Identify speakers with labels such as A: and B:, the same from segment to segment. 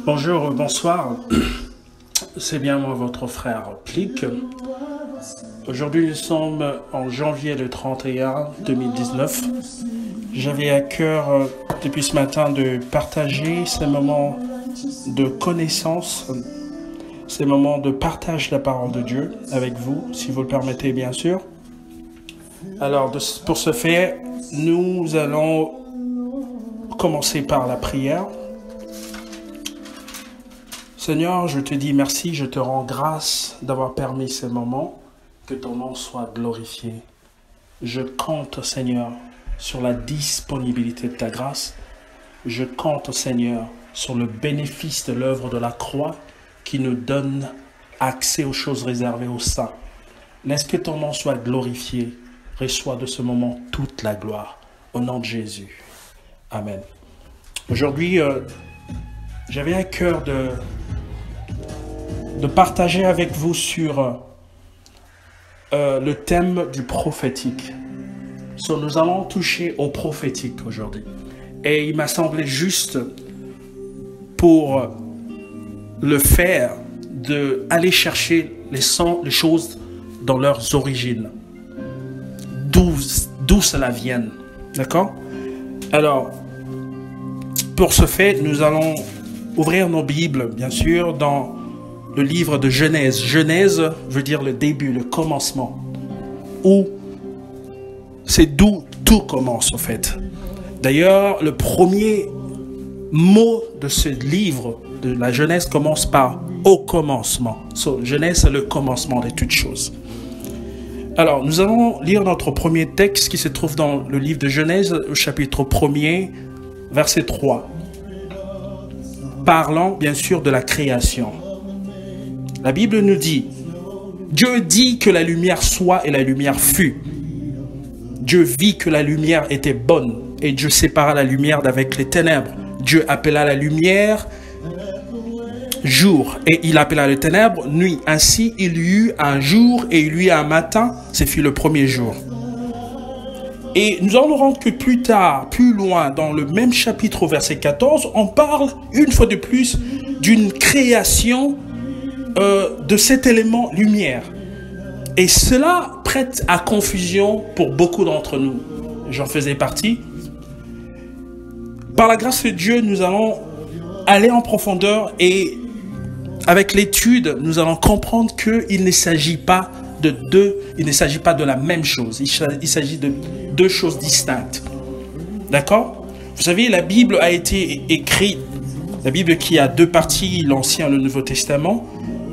A: Bonjour, bonsoir. C'est bien moi, votre frère Plic. Aujourd'hui, nous sommes en janvier le 31 2019. J'avais à cœur, depuis ce matin, de partager ces moments de connaissance, ces moments de partage de la parole de Dieu avec vous, si vous le permettez, bien sûr. Alors, pour ce faire, nous allons commencer par la prière. Seigneur, je te dis merci, je te rends grâce d'avoir permis ces moments, que ton nom soit glorifié. Je compte, Seigneur, sur la disponibilité de ta grâce. Je compte, Seigneur, sur le bénéfice de l'œuvre de la croix qui nous donne accès aux choses réservées aux saints. Laisse que ton nom soit glorifié. Reçois de ce moment toute la gloire. Au nom de Jésus. Amen. Aujourd'hui, j'avais à cœur de partager avec vous sur le thème du prophétique. Nous allons toucher au prophétique aujourd'hui. Et il m'a semblé juste pour le faire d'aller chercher les choses dans leurs origines. D'où cela vienne. D'accord? Alors, pour ce fait, nous allons ouvrir nos Bibles, bien sûr, dans le livre de Genèse. Genèse veut dire le début, le commencement. C'est d'où tout commence, en fait. D'ailleurs, le premier mot de ce livre de la Genèse commence par « au commencement ». Genèse, c'est le commencement de toutes choses. Alors, nous allons lire notre premier texte qui se trouve dans le livre de Genèse, au chapitre 1er, verset 3. Parlant, bien sûr, de la création. La Bible nous dit, Dieu dit que la lumière soit et la lumière fut. Dieu vit que la lumière était bonne et Dieu sépara la lumière d'avec les ténèbres. Dieu appela la lumière jour et il appela les ténèbres nuit. Ainsi, il y eut un jour et il y eut un matin. Ce fut le premier jour. Et nous allons rendre que plus tard, plus loin, dans le même chapitre au verset 14, on parle une fois de plus d'une création de cet élément lumière. Et cela prête à confusion pour beaucoup d'entre nous. J'en faisais partie. Par la grâce de Dieu, nous allons aller en profondeur et avec l'étude, nous allons comprendre qu'il ne s'agit pas de la même chose. Il s'agit de deux choses distinctes. D'accord? Vous savez, la Bible a été écrite, la Bible qui a deux parties, l'Ancien et le Nouveau Testament,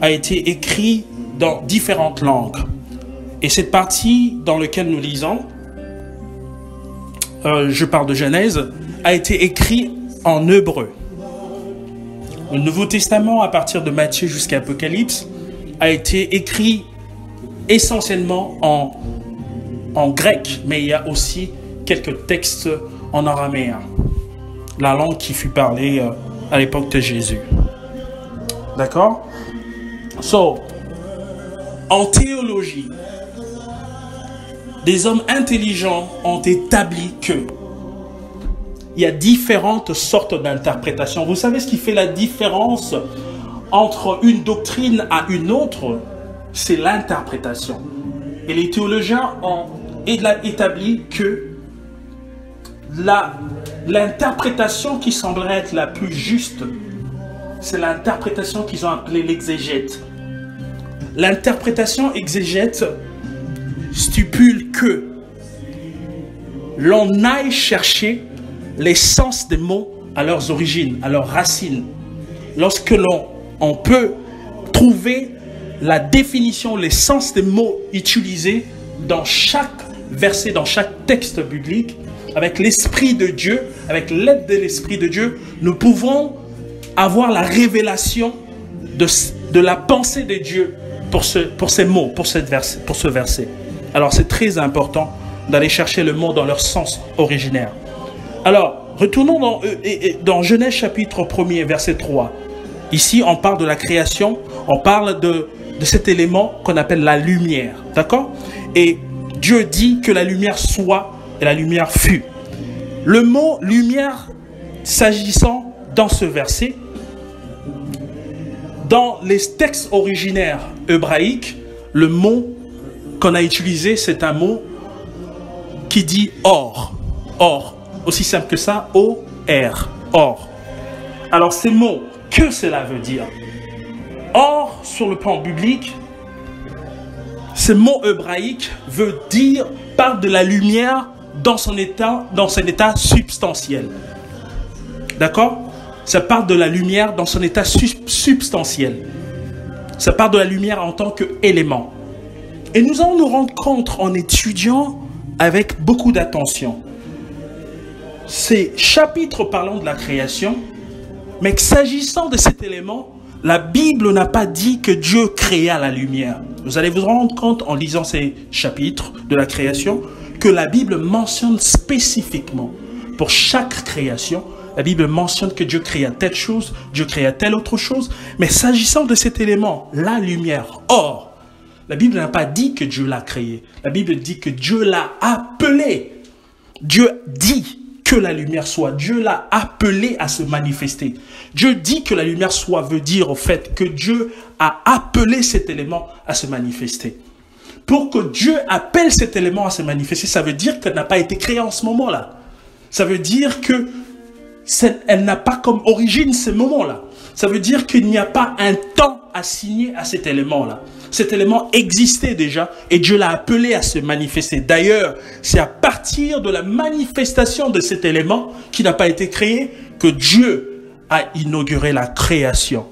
A: a été écrite dans différentes langues. Et cette partie dans laquelle nous lisons, je parle de Genèse, a été écrite en hébreu. Le Nouveau Testament, à partir de Matthieu jusqu'à Apocalypse, a été écrit essentiellement en grec, mais il y a aussi quelques textes en araméen, la langue qui fut parlée à l'époque de Jésus. D'accord? En théologie, des hommes intelligents ont établi que il y a différentes sortes d'interprétations. Vous savez ce qui fait la différence entre une doctrine à une autre? C'est l'interprétation. Et les théologiens ont établi que l'interprétation qui semblerait être la plus juste, c'est l'interprétation qu'ils ont appelée l'exégète. L'interprétation exégète stipule que l'on aille chercher l'essence des mots à leurs origines, à leurs racines. Lorsque on peut trouver la définition, l'essence des mots utilisés dans chaque verset, dans chaque texte biblique, avec l'Esprit de Dieu, avec l'aide de l'Esprit de Dieu, nous pouvons avoir la révélation de la pensée de Dieu pour ces mots, pour ce verset. Alors c'est très important d'aller chercher le mot dans leur sens originaire. Alors, retournons dans Genèse chapitre 1er, verset 3. Ici, on parle de la création, on parle de cet élément qu'on appelle la lumière. D'accord? Et Dieu dit que la lumière soit et la lumière fut. Le mot lumière, s'agissant dans ce verset, dans les textes originaires hébraïques, le mot qu'on a utilisé, c'est un mot qui dit or. Or. Aussi simple que ça, O-R. Or. Alors ces mots, que cela veut dire? Or, sur le plan biblique, ce mot hébraïque veut dire, parle de la lumière dans son état substantiel. D'accord? Ça parle de la lumière dans son état substantiel. Ça parle de la lumière en tant qu'élément. Et nous allons nous rendre compte en étudiant avec beaucoup d'attention ces chapitres parlant de la création, mais que s'agissant de cet élément, la Bible n'a pas dit que Dieu créa la lumière. Vous allez vous rendre compte en lisant ces chapitres de la création que la Bible mentionne spécifiquement pour chaque création. La Bible mentionne que Dieu créa telle chose, Dieu créa telle autre chose. Mais s'agissant de cet élément, la lumière, or, la Bible n'a pas dit que Dieu l'a créé. La Bible dit que Dieu l'a appelé. Dieu dit que la lumière soit. Dieu l'a appelé à se manifester. Dieu dit que la lumière soit veut dire au fait que Dieu a appelé cet élément à se manifester. Pour que Dieu appelle cet élément à se manifester, ça veut dire qu'elle n'a pas été créée en ce moment-là. Ça veut dire que elle n'a pas comme origine ce moment-là. Ça veut dire qu'il n'y a pas un temps assigné à cet élément-là. Cet élément existait déjà et Dieu l'a appelé à se manifester. D'ailleurs, c'est à partir de la manifestation de cet élément qui n'a pas été créé que Dieu a inauguré la création.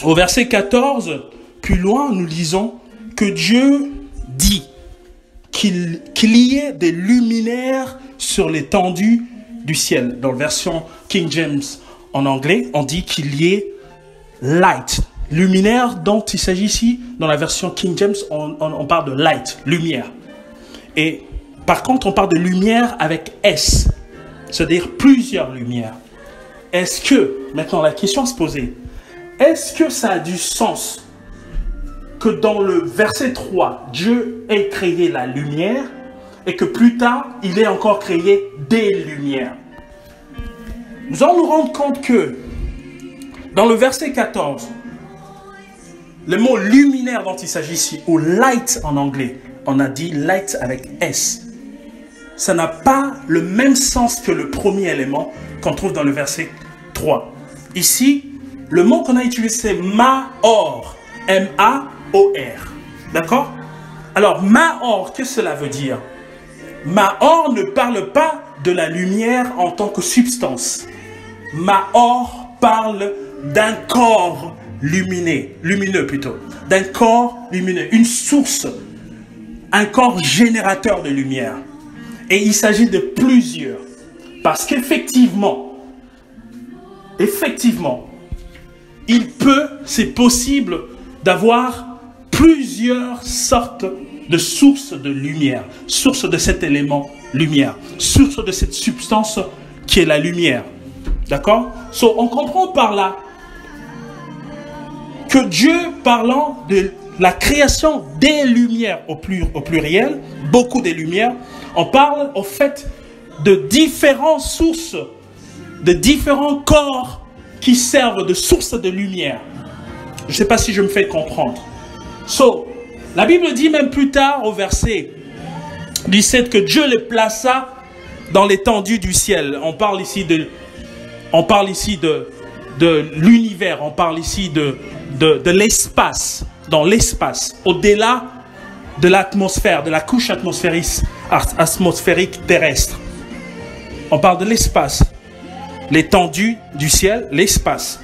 A: Au verset 14, plus loin, nous lisons que Dieu dit qu'il y ait des luminaires sur l'étendue du ciel. Dans la version King James en anglais, on dit qu'il y ait light. Luminaire dont il s'agit ici, dans la version King James, on parle de light, lumière. Et par contre, on parle de lumière avec S, c'est-à-dire plusieurs lumières. Est-ce que, maintenant la question à se poser, est-ce que ça a du sens que dans le verset 3, Dieu ait créé la lumière et que plus tard, il ait encore créé des lumières? Nous allons nous rendre compte que dans le verset 14, le mot luminaire dont il s'agit ici, ou light en anglais, on a dit light avec S. Ça n'a pas le même sens que le premier élément qu'on trouve dans le verset 3. Ici, le mot qu'on a utilisé, c'est Maor. M-A-O-R. D'accord? Alors, Maor, qu'est-ce que cela veut dire? Maor ne parle pas de la lumière en tant que substance. Maor parle d'un corps lumineux plutôt, d'un corps lumineux, une source, un corps générateur de lumière. Et il s'agit de plusieurs, parce qu'effectivement, c'est possible d'avoir plusieurs sortes de sources de lumière, source de cet élément lumière, source de cette substance qui est la lumière. D'accord? On comprend par là que Dieu, parlant de la création des lumières au pluriel, beaucoup des lumières, on parle au fait de différentes sources, de différents corps qui servent de source de lumière. Je ne sais pas si je me fais comprendre. La Bible dit même plus tard au verset 17 que Dieu les plaça dans l'étendue du ciel. On parle ici de l'univers, on parle ici de l'espace, dans l'espace, au-delà de l'atmosphère, de la couche atmosphérique terrestre. On parle de l'espace, l'étendue du ciel, l'espace.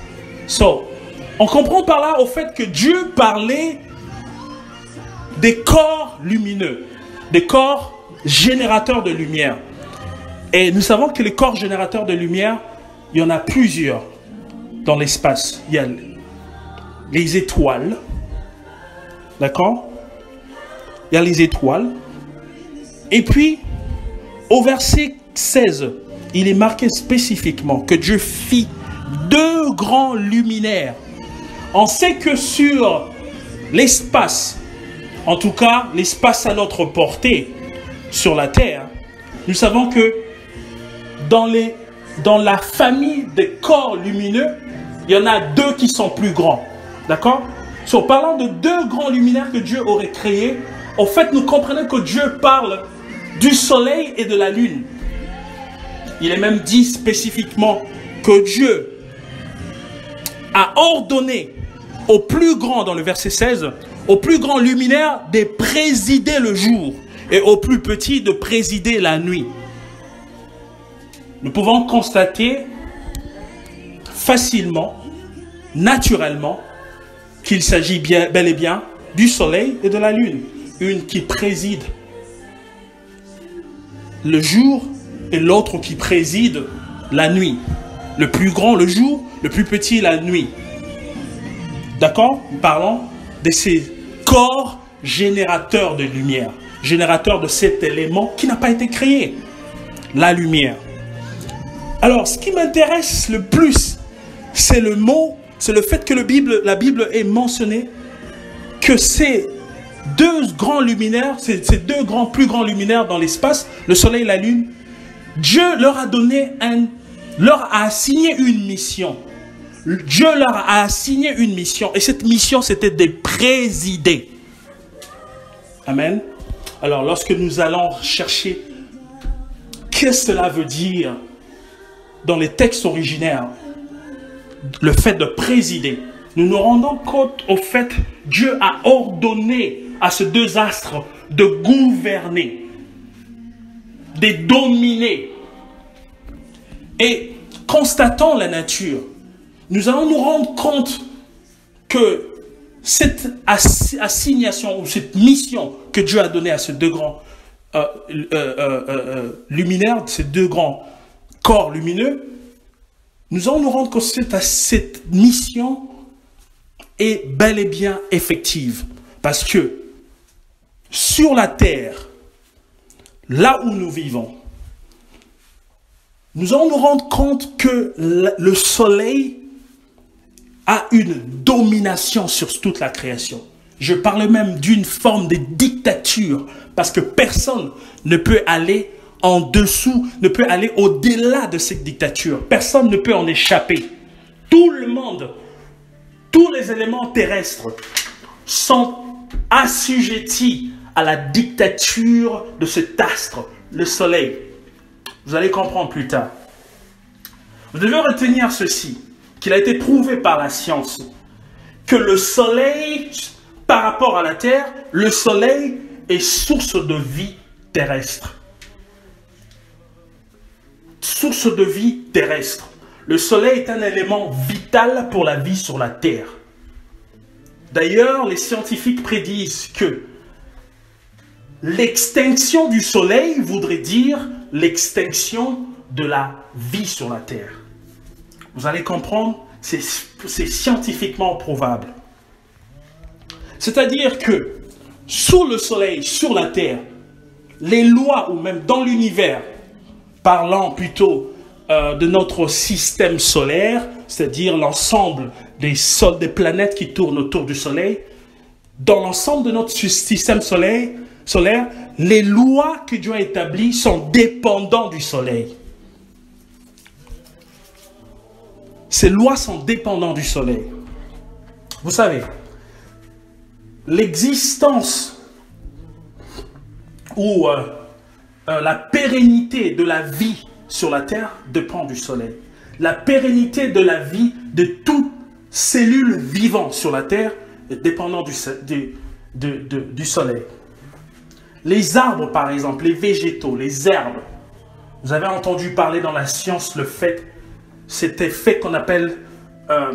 A: On comprend par là au fait que Dieu parlait des corps lumineux, des corps générateurs de lumière. Et nous savons que les corps générateurs de lumière, il y en a plusieurs dans l'espace. Il y a les étoiles, d'accord? Il y a les étoiles. Et puis, au verset 16, il est marqué spécifiquement que Dieu fit 2 grands luminaires. On sait que sur l'espace, en tout cas l'espace à notre portée sur la terre, nous savons que dans les dans la famille des corps lumineux, il y en a deux qui sont plus grands. D'accord? En parlant de deux grands luminaires que Dieu aurait créés, en fait, nous comprenons que Dieu parle du soleil et de la lune. Il est même dit spécifiquement que Dieu a ordonné au plus grand, dans le verset 16, au plus grand luminaire de présider le jour et au plus petit de présider la nuit. Nous pouvons constater facilement, naturellement, qu'il s'agit bel et bien du soleil et de la lune. Une qui préside le jour et l'autre qui préside la nuit. Le plus grand le jour, le plus petit la nuit. D'accord? Parlons de ces corps générateurs de lumière, générateurs de cet élément qui n'a pas été créé, la lumière. Alors, ce qui m'intéresse le plus, c'est le mot, c'est le fait que la Bible ait mentionné que ces deux grands luminaires, ces deux plus grands luminaires dans l'espace, le soleil et la lune, Dieu leur a assigné une mission. Dieu leur a assigné une mission. Et cette mission, c'était de présider. Amen. Alors, lorsque nous allons chercher qu'est-ce que cela veut dire dans les textes originaires, le fait de présider, nous nous rendons compte au fait que Dieu a ordonné à ces deux astres de gouverner, de dominer. Et constatant la nature, nous allons nous rendre compte que cette assignation ou cette mission que Dieu a donnée à ces deux grands luminaires, ces deux grands corps lumineux, nous allons nous rendre compte que cette mission est bel et bien effective. Parce que sur la terre, là où nous vivons, nous allons nous rendre compte que le soleil a une domination sur toute la création. Je parle même d'une forme de dictature, parce que personne ne peut aller en dessous, ne peut aller au-delà de cette dictature. Personne ne peut en échapper. Tout le monde, tous les éléments terrestres sont assujettis à la dictature de cet astre, le soleil. Vous allez comprendre plus tard. Vous devez retenir ceci, qu'il a été prouvé par la science, que le soleil, par rapport à la terre, le soleil est source de vie terrestre. Source de vie terrestre. Le soleil est un élément vital pour la vie sur la terre. D'ailleurs, les scientifiques prédisent que l'extinction du soleil voudrait dire l'extinction de la vie sur la terre. Vous allez comprendre, c'est scientifiquement prouvable. C'est-à-dire que sous le soleil, sur la terre, les lois, ou même dans l'univers, parlant plutôt de notre système solaire, c'est-à-dire l'ensemble des planètes qui tournent autour du soleil, dans l'ensemble de notre système solaire, les lois que Dieu a établies sont dépendantes du soleil. Ces lois sont dépendantes du soleil. Vous savez, l'existence ou la pérennité de la vie sur la terre dépend du soleil. La pérennité de la vie de toute cellule vivante sur la terre est dépendante du soleil. Les arbres, par exemple, les végétaux, les herbes. Vous avez entendu parler dans la science cet effet qu'on appelle la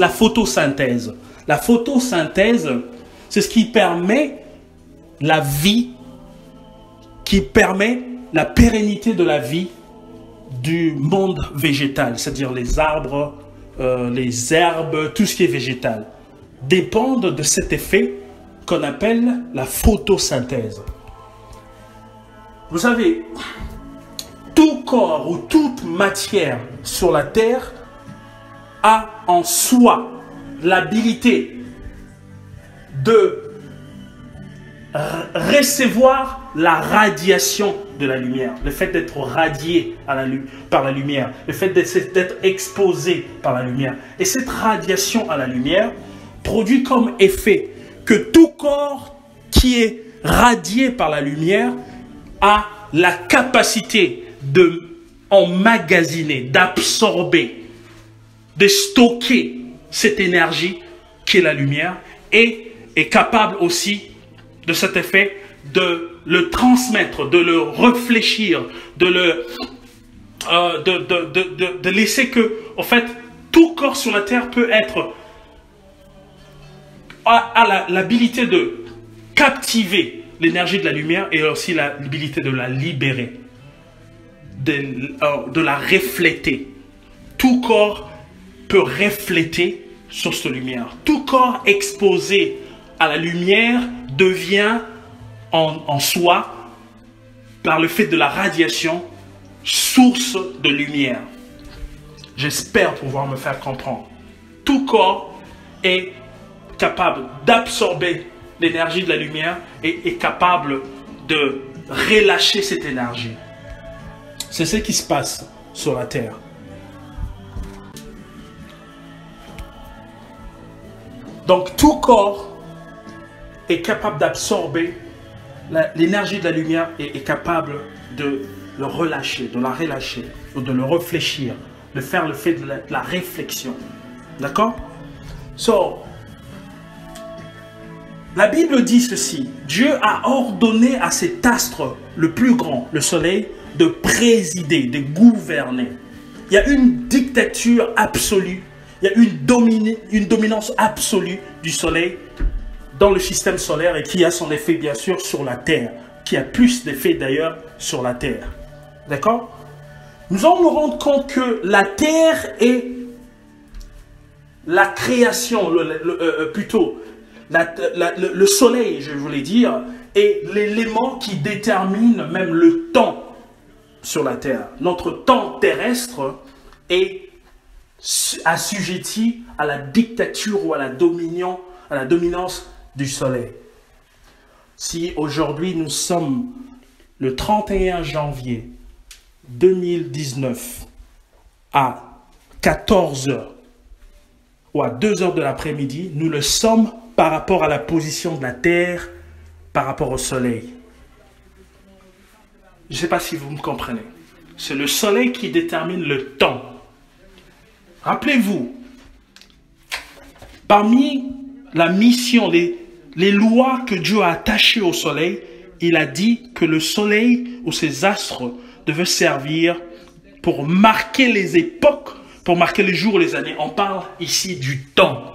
A: photosynthèse. La photosynthèse, c'est ce qui permet la vie, qui permet la pérennité de la vie du monde végétal, c'est-à-dire les arbres, les herbes, tout ce qui est végétal, dépendent de cet effet qu'on appelle la photosynthèse. Vous savez, tout corps ou toute matière sur la terre a en soi l'habilité de recevoir la radiation de la lumière, le fait d'être radié par la lumière, le fait d'être exposé par la lumière. Et cette radiation à la lumière produit comme effet que tout corps qui est radié par la lumière a la capacité de emmagasiner, d'absorber, de stocker cette énergie qui est la lumière et est capable aussi de cet effet de le transmettre, de le réfléchir, de laisser que, en fait, tout corps sur la terre peut être a l'habilité de captiver l'énergie de la lumière et aussi l'habilité de la libérer, de la refléter. Tout corps peut refléter sur cette lumière. Tout corps exposé à la lumière devient en soi, par le fait de la radiation, source de lumière. J'espère pouvoir me faire comprendre. Tout corps est capable d'absorber l'énergie de la lumière et est capable de relâcher cette énergie. C'est ce qui se passe sur la terre. Donc tout corps est capable d'absorber l'énergie de la lumière et est capable de le relâcher, de la relâcher, ou de le réfléchir, de faire le fait de la réflexion. D'accord? La Bible dit ceci: Dieu a ordonné à cet astre le plus grand, le soleil, de présider, de gouverner. Il y a une dictature absolue, il y a une dominance absolue du soleil dans le système solaire et qui a son effet bien sûr sur la Terre, qui a plus d'effet d'ailleurs sur la Terre. D'accord? Nous allons nous rendre compte que la Terre est la création, plutôt le soleil, je voulais dire, est l'élément qui détermine même le temps sur la Terre. Notre temps terrestre est assujetti à la dictature ou à la dominance du soleil. Si aujourd'hui nous sommes le 31 janvier 2019 à 14 h ou à 2 h de l'après-midi, nous le sommes par rapport à la position de la Terre par rapport au soleil. Je ne sais pas si vous me comprenez. C'est le soleil qui détermine le temps. Rappelez-vous, parmi la mission, les lois que Dieu a attachées au soleil, il a dit que le soleil ou ses astres devaient servir pour marquer les époques, pour marquer les jours, les années. On parle ici du temps.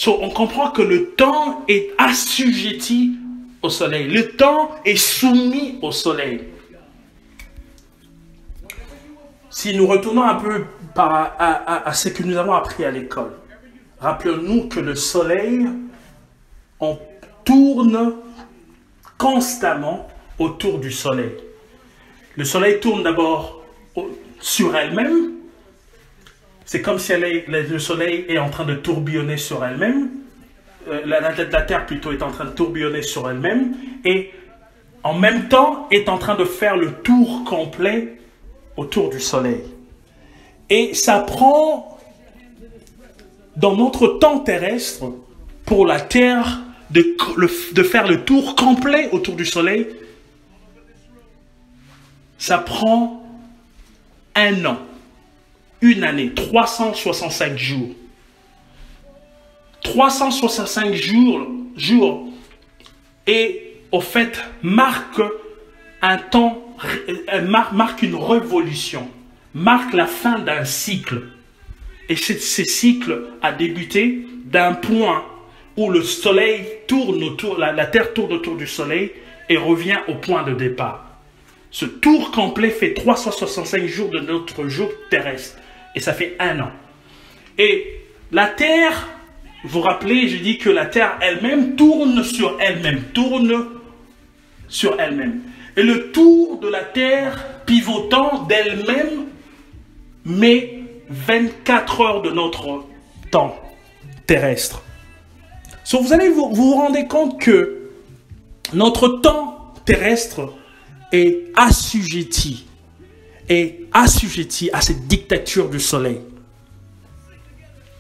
A: On comprend que le temps est assujetti au soleil. Le temps est soumis au soleil. Si nous retournons un peu à ce que nous avons appris à l'école, rappelons-nous que le soleil, on tourne constamment autour du soleil. Le soleil tourne d'abord sur elle-même. C'est comme si le soleil est en train de tourbillonner sur elle-même. La Terre plutôt est en train de tourbillonner sur elle-même. Et en même temps est en train de faire le tour complet autour du soleil. Et ça prend, dans notre temps terrestre, pour la Terre de faire le tour complet autour du soleil, ça prend 1 an. Une année, 365 jours. 365 jours et au fait marque un temps, marque une révolution, marque la fin d'un cycle. Et ce cycle a débuté d'un point où le soleil tourne autour, la Terre tourne autour du soleil et revient au point de départ. Ce tour complet fait 365 jours de notre jour terrestre. Et ça fait 1 an. Et la Terre, vous vous rappelez, j'ai dit que la Terre elle-même tourne sur elle-même. Et le tour de la Terre pivotant d'elle-même met 24 heures de notre temps terrestre. So, vous allez vous rendre compte que notre temps terrestre est assujetti à cette dictature du soleil.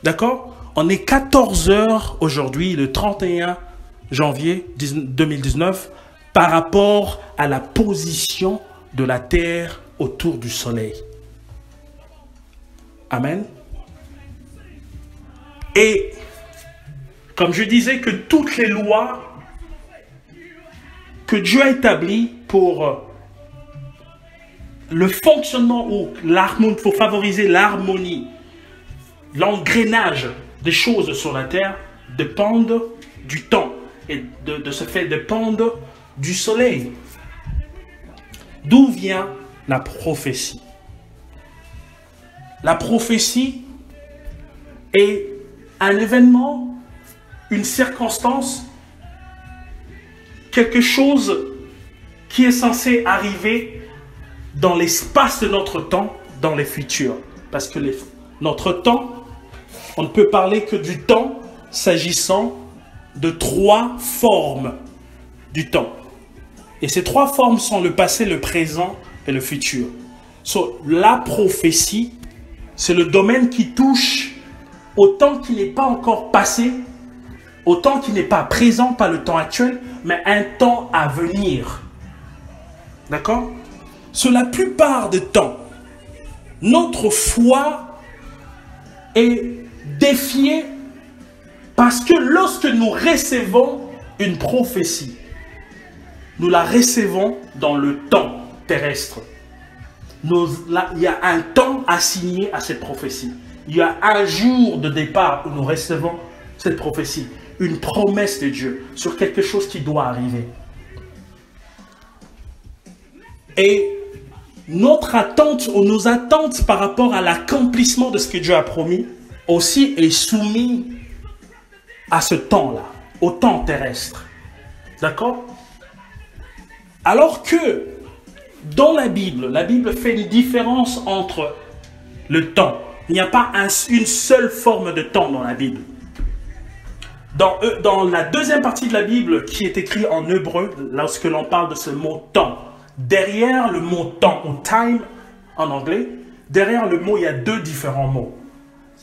A: D'accord? On est 14 heures aujourd'hui, le 31 janvier 2019, par rapport à la position de la Terre autour du soleil. Amen. Et comme je disais que toutes les lois que Dieu a établies pour le fonctionnement ou l'harmonie, pour favoriser l'harmonie, l'engrenage des choses sur la terre dépendent du temps et de ce fait dépendent du soleil. D'où vient la prophétie? La prophétie est un événement, une circonstance, quelque chose qui est censé arriver dans l'espace de notre temps, dans les futurs. Parce que notre temps, on ne peut parler que du temps s'agissant de 3 formes du temps. Et ces 3 formes sont le passé, le présent et le futur. La prophétie, c'est le domaine qui touche au temps qui n'est pas encore passé, au temps qui n'est pas présent, pas le temps actuel, mais un temps à venir. D'accord? Sur la plupart des temps, notre foi est défiée parce que lorsque nous recevons une prophétie, nous la recevons dans le temps terrestre. Il y a un temps assigné à cette prophétie. Il y a un jour de départ où nous recevons cette prophétie. Une promesse de Dieu sur quelque chose qui doit arriver. Et notre attente ou nos attentes par rapport à l'accomplissement de ce que Dieu a promis aussi est soumis à ce temps-là, au temps terrestre. D'accord? Alors que dans la Bible fait une différence entre le temps. Il n'y a pas une seule forme de temps dans la Bible. Dans la deuxième partie de la Bible qui est écrite en hébreu, lorsque l'on parle de ce mot temps, derrière le mot temps, ou time en anglais, derrière le mot, il y a 2 différents mots.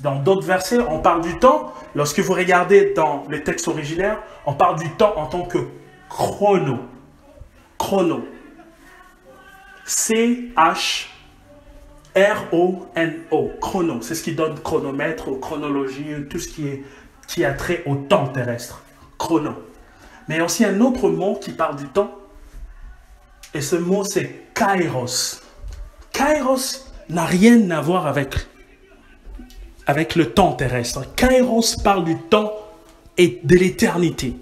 A: Dans d'autres versets, on parle du temps. Lorsque vous regardez dans les textes originaires, on parle du temps en tant que chrono. Chrono. C-H-R-O-N-O. Chrono. C'est ce qui donne chronomètre, chronologie, tout ce qui a trait au temps terrestre. Chrono. Mais il y a aussi un autre mot qui parle du temps. Et ce mot, c'est kairos. Kairos n'a rien à voir avec le temps terrestre. Kairos parle du temps et de l'éternité.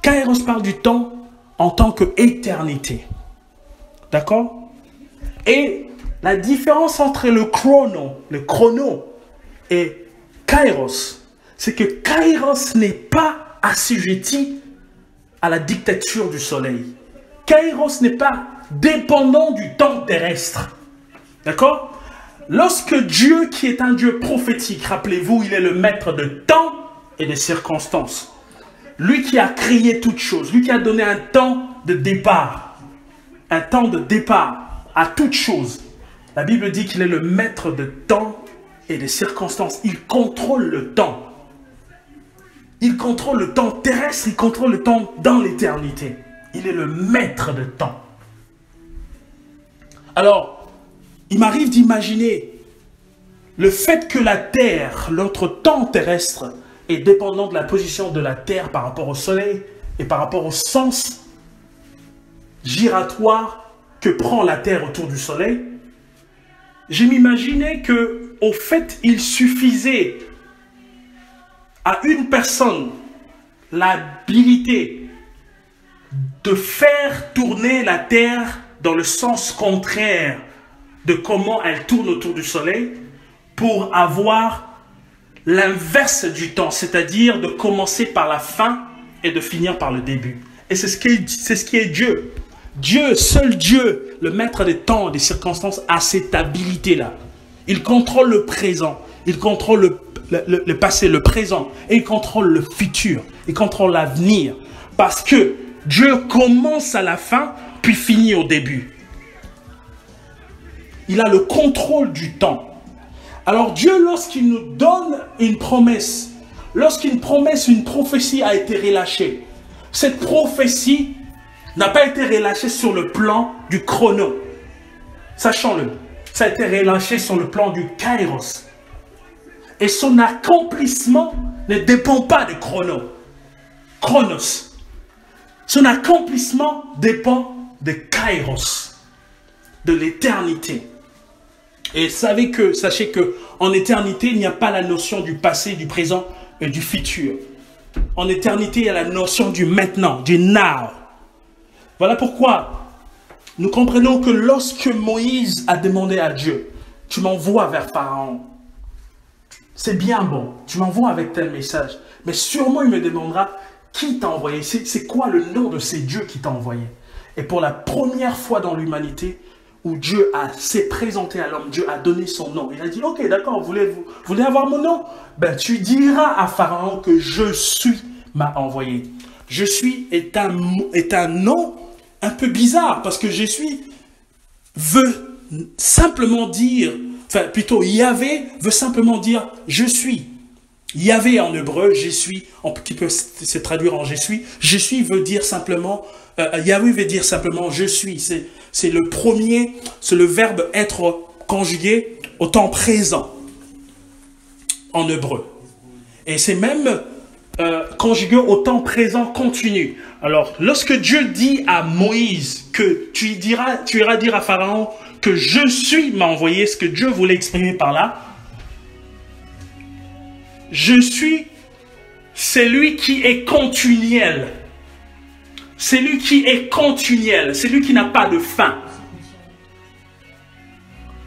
A: Kairos parle du temps en tant qu'éternité. D'accord? Et la différence entre le chrono et kairos, c'est que kairos n'est pas assujetti à la dictature du soleil. Kairos n'est pas dépendant du temps terrestre. D'accord? Lorsque Dieu, qui est un Dieu prophétique, rappelez-vous, il est le maître de temps et de circonstances. Lui qui a créé toutes choses, lui qui a donné un temps de départ à toute chose. La Bible dit qu'il est le maître de temps et de circonstances. Il contrôle le temps. Il contrôle le temps terrestre, il contrôle le temps dans l'éternité. Il est le maître de temps. Alors, il m'arrive d'imaginer le fait que la Terre, notre temps terrestre, est dépendant de la position de la Terre par rapport au Soleil et par rapport au sens giratoire que prend la Terre autour du Soleil. Je m'imaginais que, au fait, il suffisait à une personne l'habilité de faire tourner la Terre dans le sens contraire de comment elle tourne autour du Soleil pour avoir l'inverse du temps, c'est-à-dire de commencer par la fin et de finir par le début. Et c'est ce qui est Dieu. Dieu, seul Dieu, le maître des temps et des circonstances, a cette habilité-là. Il contrôle le présent, il contrôle le passé, le présent, et il contrôle le futur, il contrôle l'avenir. Parce que Dieu commence à la fin, puis finit au début. Il a le contrôle du temps. Alors Dieu, lorsqu'il nous donne une promesse, lorsqu'une promesse, une prophétie a été relâchée, cette prophétie n'a pas été relâchée sur le plan du chrono. Sachons-le, ça a été relâché sur le plan du kairos. Et son accomplissement ne dépend pas du chrono. Chronos. Son accomplissement dépend de kairos, de l'éternité. Et sachez que en éternité, il n'y a pas la notion du passé, du présent et du futur. En éternité, il y a la notion du maintenant, du now. Voilà pourquoi nous comprenons que lorsque Moïse a demandé à Dieu, tu m'envoies vers Pharaon, c'est bien bon, tu m'envoies avec tel message, mais sûrement il me demandera qui t'a envoyé, c'est quoi le nom de ces dieux qui t'a envoyé. Et pour la première fois dans l'humanité, où Dieu s'est présenté à l'homme, Dieu a donné son nom. Il a dit, ok, d'accord, vous voulez avoir mon nom? Ben, tu diras à Pharaon que je suis m'a envoyé. Je suis est un nom un peu bizarre, parce que je suis veut simplement dire, enfin plutôt Yahvé veut simplement dire je suis. Yahvé en hébreu, je suis, qui peut se traduire en je suis veut dire simplement, Yahvé veut dire simplement je suis. C'est le premier, c'est le verbe être conjugué au temps présent en hébreu. Et c'est même conjugué au temps présent continu. Alors, lorsque Dieu dit à Moïse que tu iras dire à Pharaon que je suis m'a envoyé, ce que Dieu voulait exprimer par là, je suis, c'est lui qui est continuel. C'est lui qui est continuel. C'est lui qui n'a pas de fin.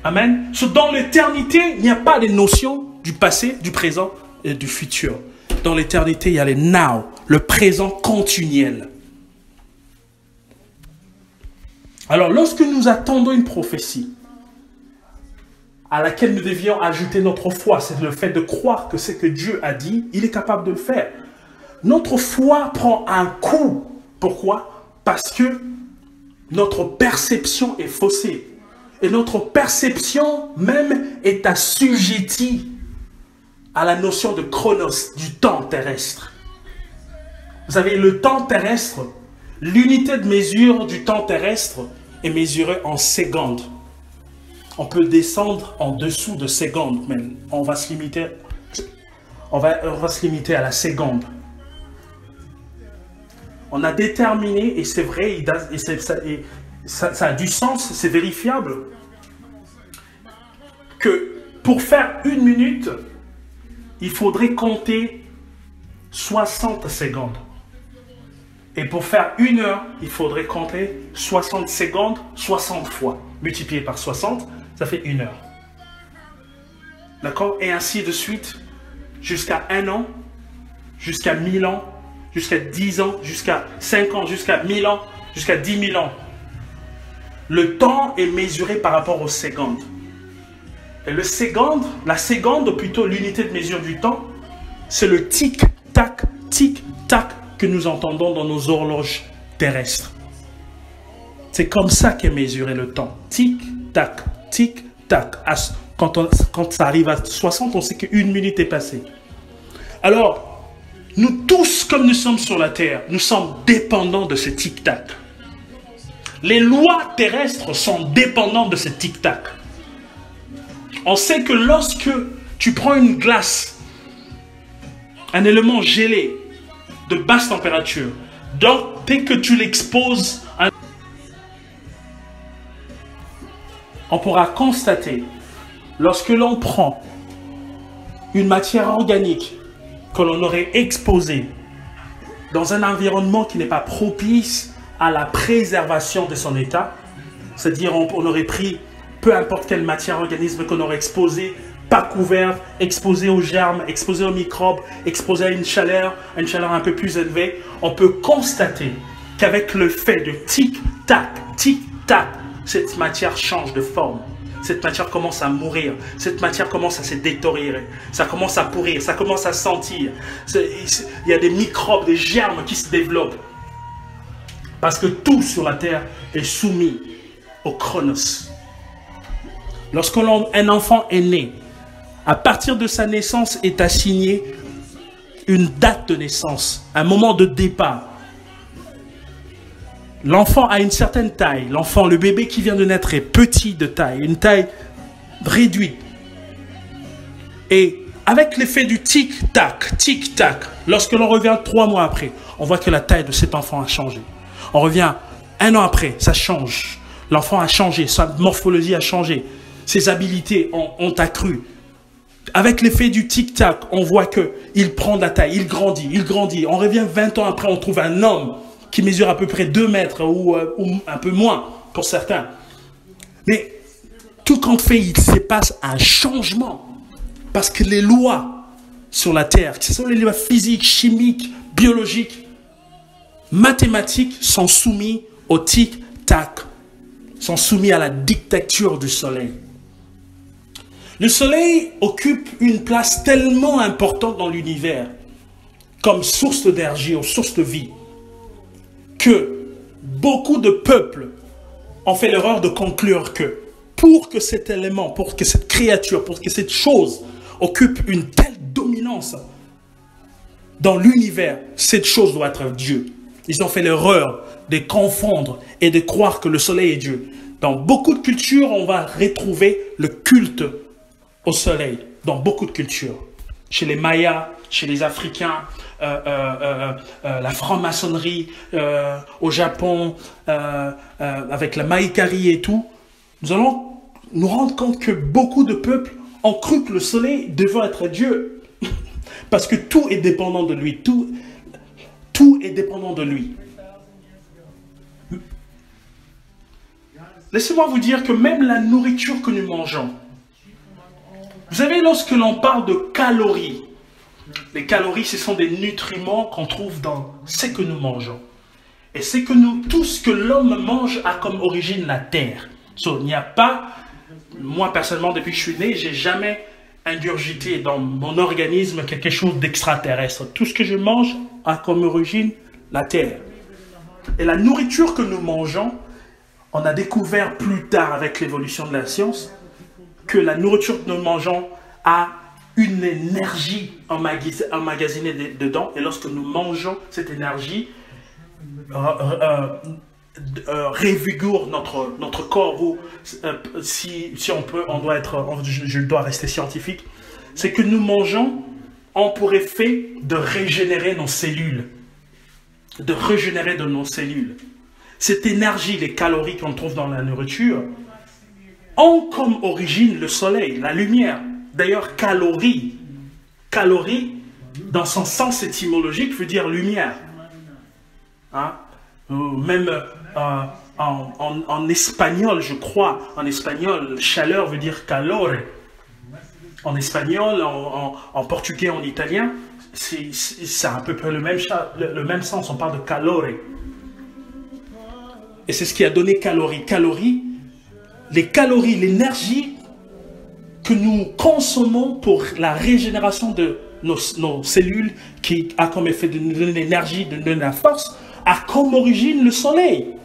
A: Amen. Dans l'éternité, il n'y a pas de notion du passé, du présent et du futur. Dans l'éternité, il y a les now, le présent continuel. Alors, lorsque nous attendons une prophétie à laquelle nous devions ajouter notre foi, c'est le fait de croire que ce que Dieu a dit, il est capable de le faire. Notre foi prend un coup. Pourquoi? Parce que notre perception est faussée. Et notre perception même est assujettie à la notion de chronos, du temps terrestre. Vous savez, le temps terrestre, l'unité de mesure du temps terrestre est mesurée en secondes. On peut descendre en dessous de secondes, mais on va se limiter à la seconde. On a déterminé, et c'est vrai, ça a du sens, c'est vérifiable, que pour faire 1 minute, il faudrait compter 60 secondes. Et pour faire 1 heure, il faudrait compter 60 secondes, 60 fois. Multiplié par 60, ça fait 1 heure. D'accord? Et ainsi de suite, jusqu'à 1 an, jusqu'à 1000 ans, jusqu'à 10 ans, jusqu'à 5 ans, jusqu'à 1000 ans, jusqu'à 10 000 ans. Le temps est mesuré par rapport aux secondes. Et la seconde, plutôt l'unité de mesure du temps, c'est le tic-tac que nous entendons dans nos horloges terrestres. C'est comme ça qu'est mesuré le temps. Tic-tac, tic-tac. Quand ça arrive à 60, on sait qu'une minute est passée. Alors, nous tous, comme nous sommes sur la terre, nous sommes dépendants de ce tic-tac. Les lois terrestres sont dépendantes de ce tic-tac. On sait que lorsque tu prends une glace, un élément gelé de basse température, donc dès que tu l'exposes, on pourra constater, lorsque l'on prend une matière organique que l'on aurait exposée dans un environnement qui n'est pas propice à la préservation de son état, c'est-à-dire on aurait pris peu importe quelle matière organisme qu'on aurait exposé, pas couvert, exposé aux germes, exposé aux microbes, exposé à une chaleur un peu plus élevée, on peut constater qu'avec le fait de tic-tac, cette matière change de forme. Cette matière commence à mourir, cette matière commence à se détériorer, ça commence à pourrir, ça commence à sentir. Il y a des microbes, des germes qui se développent. Parce que tout sur la terre est soumis au chronos. Lorsqu'un enfant est né, à partir de sa naissance est assigné une date de naissance, un moment de départ. L'enfant a une certaine taille. L'enfant, le bébé qui vient de naître est petit de taille, une taille réduite. Et avec l'effet du tic-tac, lorsque l'on revient 3 mois après, on voit que la taille de cet enfant a changé. On revient 1 an après, ça change. L'enfant a changé, sa morphologie a changé, ses habiletés ont accru. Avec l'effet du tic-tac, on voit qu'il prend de la taille, il grandit. On revient 20 ans après, on trouve un homme qui mesure à peu près 2 mètres ou un peu moins pour certains. Mais tout compte fait, il se passe un changement. Parce que les lois sur la Terre, que ce sont les lois physiques, chimiques, biologiques, mathématiques, sont soumises au tic-tac, sont soumis à la dictature du soleil. Le soleil occupe une place tellement importante dans l'univers, comme source d'énergie ou source de vie, que beaucoup de peuples ont fait l'erreur de conclure que pour que cet élément, pour que cette créature, pour que cette chose occupe une telle dominance dans l'univers, cette chose doit être Dieu. Ils ont fait l'erreur de confondre et de croire que le soleil est Dieu. Dans beaucoup de cultures, on va retrouver le culte au soleil, dans beaucoup de cultures. Chez les Mayas, chez les Africains, la franc-maçonnerie, au Japon, avec la Maïkari et tout, nous allons nous rendre compte que beaucoup de peuples ont cru que le soleil devait être Dieu. Parce que tout est dépendant de lui. Tout est dépendant de lui. Laissez-moi vous dire que même la nourriture que nous mangeons, vous savez, lorsque l'on parle de calories, les calories, ce sont des nutriments qu'on trouve dans ce que nous mangeons. Et c'est que tout ce que l'homme mange a comme origine la terre. Il n'y a pas, moi personnellement, depuis que je suis né, j'ai jamais ingurgité dans mon organisme quelque chose d'extraterrestre. Tout ce que je mange a comme origine la terre. Et la nourriture que nous mangeons, on a découvert plus tard avec l'évolution de la science que la nourriture que nous mangeons a une énergie emmagasinée dedans. Et lorsque nous mangeons cette énergie, révigore notre corps, ou si on peut, je dois rester scientifique, c'est que nous mangeons ont pour effet de régénérer nos cellules, Cette énergie, les calories qu'on trouve dans la nourriture, ont comme origine le soleil, la lumière. D'ailleurs, calorie, dans son sens étymologique, veut dire lumière. Hein? Même en espagnol, je crois, en espagnol, chaleur veut dire calore. En espagnol, en portugais, en italien, c'est à peu près le même sens, on parle de calore. Et c'est ce qui a donné calorie. Les calories, l'énergie que nous consommons pour la régénération de nos cellules, qui a comme effet de nous donner l'énergie, de nous donner la force, a comme origine le soleil.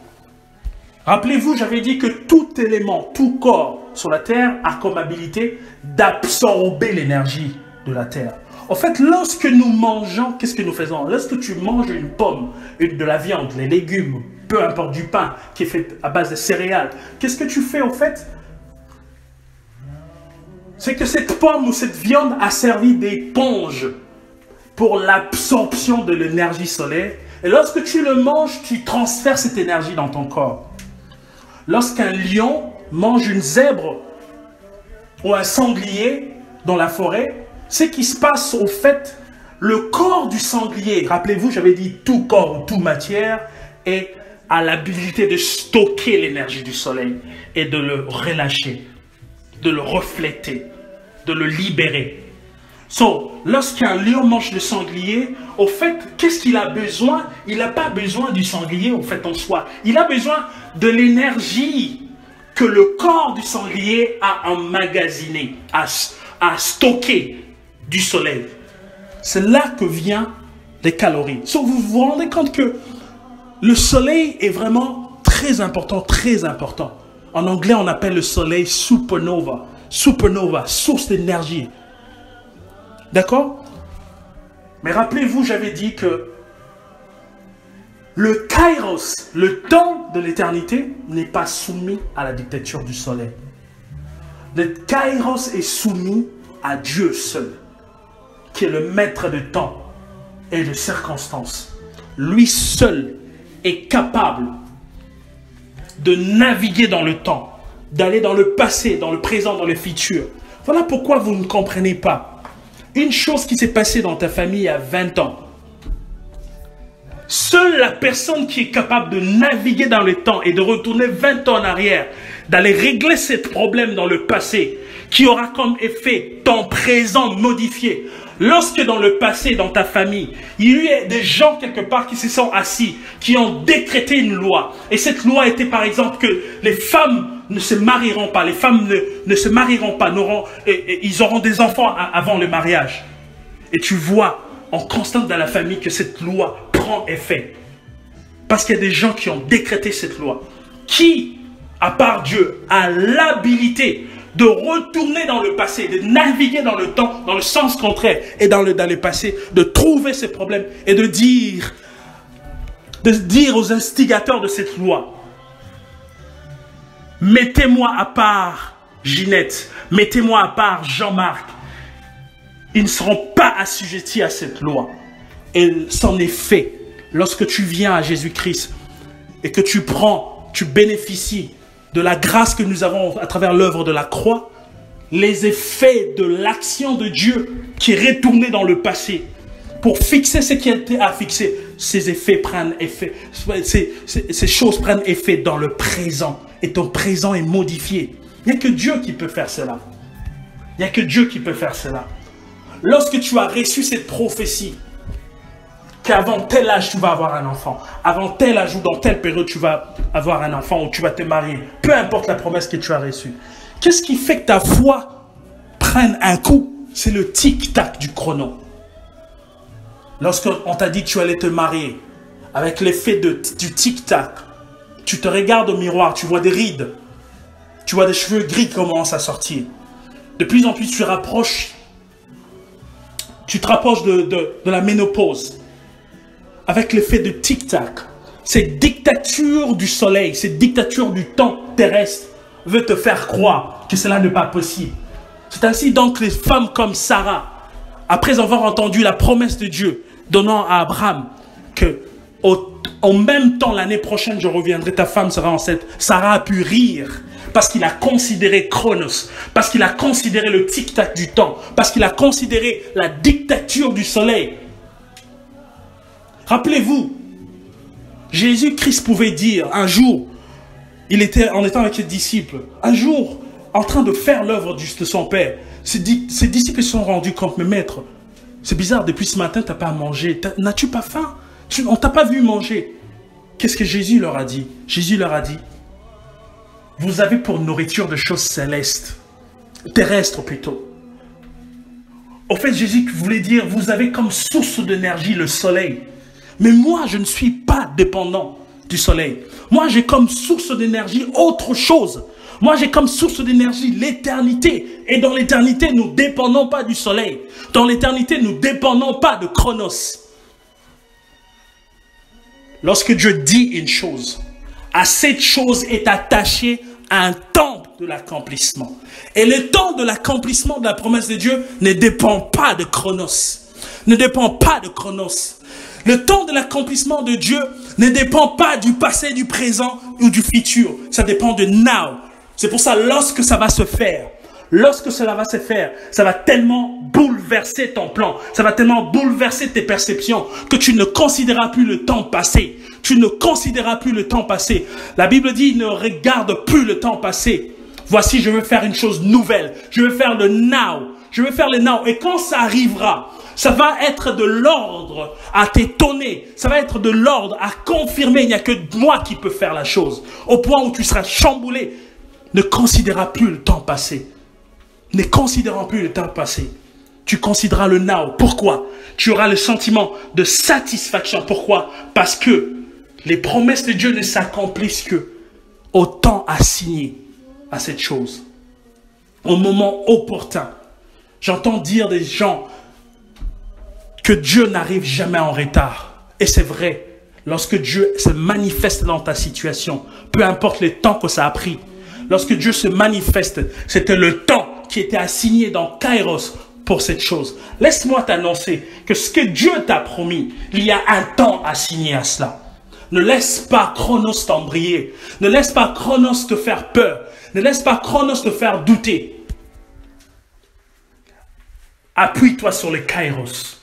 A: Rappelez-vous, j'avais dit que tout élément, tout corps sur la Terre a comme habilité d'absorber l'énergie de la Terre. En fait, lorsque nous mangeons, qu'est-ce que nous faisons? Lorsque tu manges une pomme, de la viande, les légumes, peu importe, du pain qui est fait à base de céréales, qu'est-ce que tu fais en fait? C'est que cette pomme ou cette viande a servi d'éponge pour l'absorption de l'énergie solaire. Et lorsque tu le manges, tu transfères cette énergie dans ton corps. Lorsqu'un lion mange une zèbre ou un sanglier dans la forêt, ce qui se passe au fait, le corps du sanglier, rappelez-vous, j'avais dit tout corps ou toute matière, a l'habilité de stocker l'énergie du soleil et de le relâcher, de le refléter, de le libérer. Lorsqu'un lion mange le sanglier, au fait, qu'est-ce qu'il a besoin? Il n'a pas besoin du sanglier, au fait, en soi. Il a besoin de l'énergie que le corps du sanglier a emmagasiné, a stocké du soleil. C'est là que viennent les calories. Vous vous rendez compte que Le soleil est vraiment très important, très important. En anglais, on appelle le soleil supernova. Supernova, source d'énergie. D'accord? Mais rappelez-vous, j'avais dit que le kairos, le temps de l'éternité, n'est pas soumis à la dictature du soleil. Le kairos est soumis à Dieu seul, qui est le maître de temps et de circonstances. Lui seul est capable de naviguer dans le temps, d'aller dans le passé, dans le présent, dans le futur. Voilà pourquoi vous ne comprenez pas. Une chose qui s'est passée dans ta famille il y a 20 ans, seule la personne qui est capable de naviguer dans le temps et de retourner 20 ans en arrière, d'aller régler ce problème dans le passé, qui aura comme effet ton présent modifié. Lorsque dans le passé, dans ta famille, il y a des gens quelque part qui se sont assis, qui ont décrété une loi. Et cette loi était par exemple que les femmes ne se marieront pas, les femmes ne se marieront pas, ils auront des enfants avant le mariage. Et tu vois en constante dans la famille que cette loi prend effet. Parce qu'il y a des gens qui ont décrété cette loi. Qui, à part Dieu, a l'habilité de retourner dans le passé, de naviguer dans le temps, dans le sens contraire, et dans le passé, de trouver ces problèmes et de dire aux instigateurs de cette loi, mettez-moi à part Ginette, mettez-moi à part Jean-Marc, ils ne seront pas assujettis à cette loi. Et c'en est fait. Lorsque tu viens à Jésus-Christ et que tu bénéficies de la grâce que nous avons à travers l'œuvre de la croix, les effets de l'action de Dieu qui est retourné dans le passé pour fixer ce qui a été à fixer, ces effets prennent effet, ces choses prennent effet dans le présent et ton présent est modifié. Il n'y a que Dieu qui peut faire cela. Il n'y a que Dieu qui peut faire cela. Lorsque tu as reçu cette prophétie, qu'avant tel âge, tu vas avoir un enfant. Avant tel âge ou dans telle période, tu vas avoir un enfant ou tu vas te marier. Peu importe la promesse que tu as reçue. Qu'est-ce qui fait que ta foi prenne un coup? C'est le tic-tac du chrono. Lorsqu'on t'a dit que tu allais te marier, avec l'effet du tic-tac, tu te regardes au miroir, tu vois des rides. Tu vois des cheveux gris qui commencent à sortir. De plus en plus, tu te rapproches de la ménopause. Avec l'effet de tic-tac, cette dictature du soleil, cette dictature du temps terrestre veut te faire croire que cela n'est pas possible. C'est ainsi donc que les femmes comme Sarah, après avoir entendu la promesse de Dieu donnant à Abraham que en même temps l'année prochaine je reviendrai, ta femme sera enceinte, Sarah a pu rire parce qu'il a considéré Chronos, parce qu'il a considéré le tic-tac du temps, parce qu'il a considéré la dictature du soleil. Rappelez-vous, Jésus-Christ pouvait dire un jour, en étant avec ses disciples, un jour, en train de faire l'œuvre de son Père, ses disciples se sont rendus compte, mais maître, c'est bizarre, depuis ce matin, tu n'as pas à manger, n'as-tu pas faim? On ne t'a pas vu manger. Qu'est-ce que Jésus leur a dit? Jésus leur a dit, vous avez pour nourriture de choses célestes, terrestres plutôt. Au fait, Jésus voulait dire, vous avez comme source d'énergie le soleil. Mais moi, je ne suis pas dépendant du soleil. Moi, j'ai comme source d'énergie autre chose. Moi, j'ai comme source d'énergie l'éternité. Et dans l'éternité, nous ne dépendons pas du soleil. Dans l'éternité, nous ne dépendons pas de Chronos. Lorsque Dieu dit une chose, à cette chose est attaché un temps de l'accomplissement. Et le temps de l'accomplissement de la promesse de Dieu ne dépend pas de Chronos. Ne dépend pas de Chronos. Le temps de l'accomplissement de Dieu ne dépend pas du passé, du présent ou du futur. Ça dépend de now. C'est pour ça, lorsque ça va se faire, lorsque cela va se faire, ça va tellement bouleverser ton plan, ça va tellement bouleverser tes perceptions que tu ne considéreras plus le temps passé. Tu ne considéreras plus le temps passé. La Bible dit, ne regarde plus le temps passé. Voici, je veux faire une chose nouvelle. Je veux faire le now. Je veux faire le now. Et quand ça arrivera, ça va être de l'ordre à t'étonner. Ça va être de l'ordre à confirmer. Il n'y a que moi qui peux faire la chose. Au point où tu seras chamboulé. Ne considéreras plus le temps passé. Ne considérant plus le temps passé. Tu considéreras le now. Pourquoi? Tu auras le sentiment de satisfaction. Pourquoi? Parce que Les promesses de Dieu ne s'accomplissent que au temps assigné à cette chose, au moment opportun. J'entends dire des gens que Dieu n'arrive jamais en retard. Et c'est vrai, lorsque Dieu se manifeste dans ta situation, peu importe le temps que ça a pris, lorsque Dieu se manifeste, c'était le temps qui était assigné dans Kairos pour cette chose. Laisse-moi t'annoncer que ce que Dieu t'a promis, il y a un temps assigné à cela. Ne laisse pas Chronos t'embrayer. Ne laisse pas Chronos te faire peur. Ne laisse pas Chronos te faire douter. Appuie-toi sur les Kairos.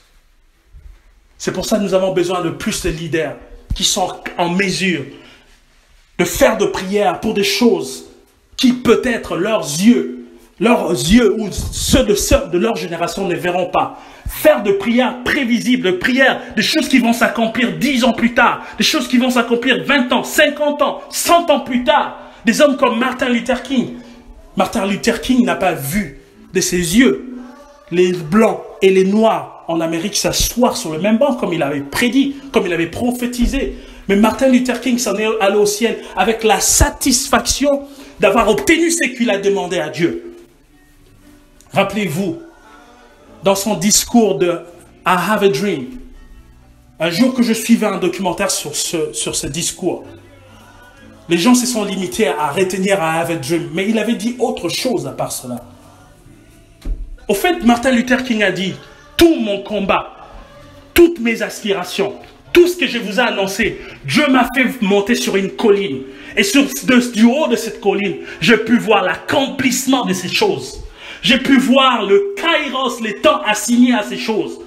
A: C'est pour ça que nous avons besoin de plus de leaders qui sont en mesure de faire de prières pour des choses qui peut-être leurs yeux ou ceux de leur génération ne verront pas. Faire de prières prévisibles, de prières, des choses qui vont s'accomplir 10 ans plus tard, des choses qui vont s'accomplir 20 ans, 50 ans, 100 ans plus tard. Des hommes comme Martin Luther King. Martin Luther King n'a pas vu de ses yeux les blancs et les noirs en Amérique s'asseoir sur le même banc comme il avait prédit, comme il avait prophétisé. Mais Martin Luther King s'en est allé au ciel avec la satisfaction d'avoir obtenu ce qu'il a demandé à Dieu. Rappelez-vous, dans son discours de I Have a Dream, un jour que je suivais un documentaire sur ce discours, les gens se sont limités à retenir I Have a Dream, mais il avait dit autre chose à part cela. Au fait, Martin Luther King a dit, tout mon combat, toutes mes aspirations, tout ce que je vous ai annoncé, Dieu m'a fait monter sur une colline. Et du haut de cette colline, j'ai pu voir l'accomplissement de ces choses. J'ai pu voir le kairos, les temps assignés à ces choses.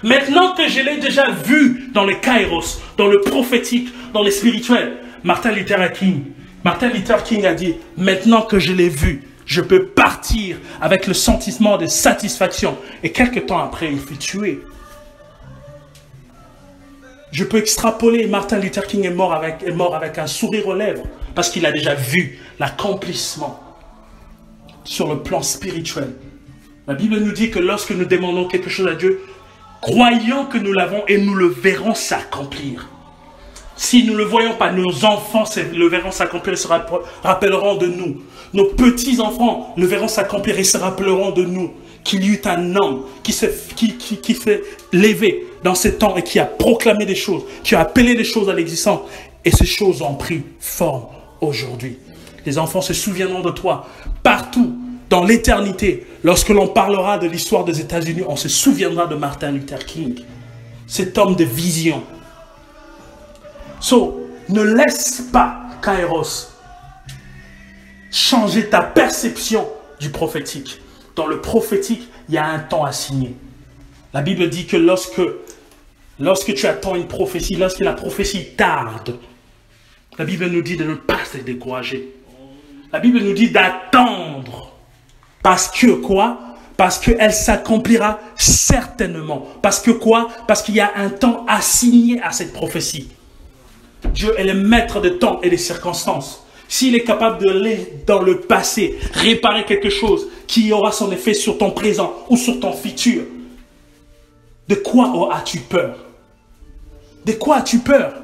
A: Maintenant que je l'ai déjà vu dans le kairos, dans le prophétique, dans le spirituel, Martin Luther King a dit, maintenant que je l'ai vu, je peux partir avec le sentiment de satisfaction. Et quelques temps après, il fut tué. Je peux extrapoler, Martin Luther King est mort avec un sourire aux lèvres, parce qu'il a déjà vu l'accomplissement sur le plan spirituel. La Bible nous dit que lorsque nous demandons quelque chose à Dieu, croyons que nous l'avons et nous le verrons s'accomplir. Si nous ne le voyons pas, nos enfants le verront s'accomplir et se rappelleront de nous. Nos petits-enfants le verront s'accomplir et se rappelleront de nous qu'il y eut un homme qui s'est levé dans ces temps et qui a proclamé des choses, qui a appelé des choses à l'existence. Et ces choses ont pris forme aujourd'hui. Les enfants se souviendront de toi partout dans l'éternité. Lorsque l'on parlera de l'histoire des États-Unis, on se souviendra de Martin Luther King, cet homme de vision. Ne laisse pas Kairos changer ta perception du prophétique. Dans le prophétique, il y a un temps assigné. La Bible dit que lorsque tu attends une prophétie, lorsque la prophétie tarde, la Bible nous dit de ne pas se décourager. La Bible nous dit d'attendre. Parce que quoi? Parce qu'elle s'accomplira certainement. Parce que quoi? Parce qu'il y a un temps assigné à cette prophétie. Dieu est le maître de temps et des circonstances. S'il est capable d'aller dans le passé, réparer quelque chose qui aura son effet sur ton présent ou sur ton futur, de quoi as-tu peur? De quoi as-tu peur?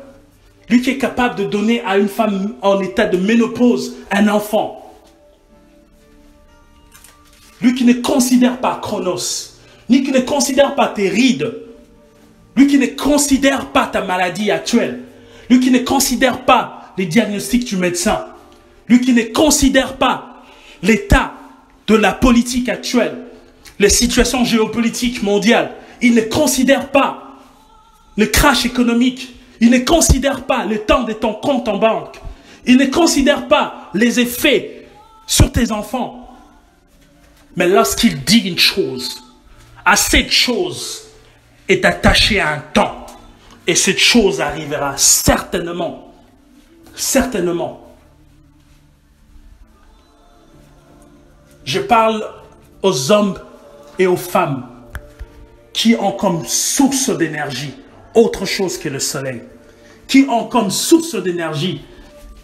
A: Lui qui est capable de donner à une femme en état de ménopause un enfant. Lui qui ne considère pas Chronos, ni qui ne considère pas tes rides. Lui qui ne considère pas ta maladie actuelle. Lui qui ne considère pas les diagnostics du médecin. Lui qui ne considère pas l'état de la politique actuelle, les situations géopolitiques mondiales. Il ne considère pas le crash économique. Il ne considère pas le temps de ton compte en banque. Il ne considère pas les effets sur tes enfants. Mais lorsqu'il dit une chose, à cette chose est attaché un temps. Et cette chose arrivera certainement. Certainement. Je parle aux hommes et aux femmes qui ont comme source d'énergie autre chose que le soleil. Qui ont comme source d'énergie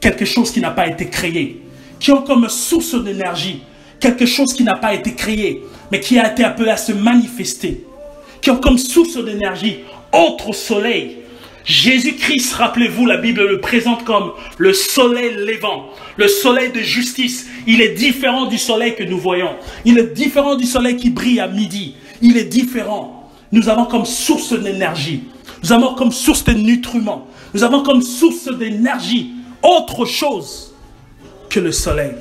A: quelque chose qui n'a pas été créé. Qui ont comme source d'énergie quelque chose qui n'a pas été créé, mais qui a été appelé à se manifester. Qui ont comme source d'énergie autre soleil. Jésus-Christ, rappelez-vous, la Bible le présente comme le soleil levant, le soleil de justice. Il est différent du soleil que nous voyons. Il est différent du soleil qui brille à midi. Il est différent. Nous avons comme source d'énergie. Nous avons comme source de nutriments. Nous avons comme source d'énergie autre chose que le soleil.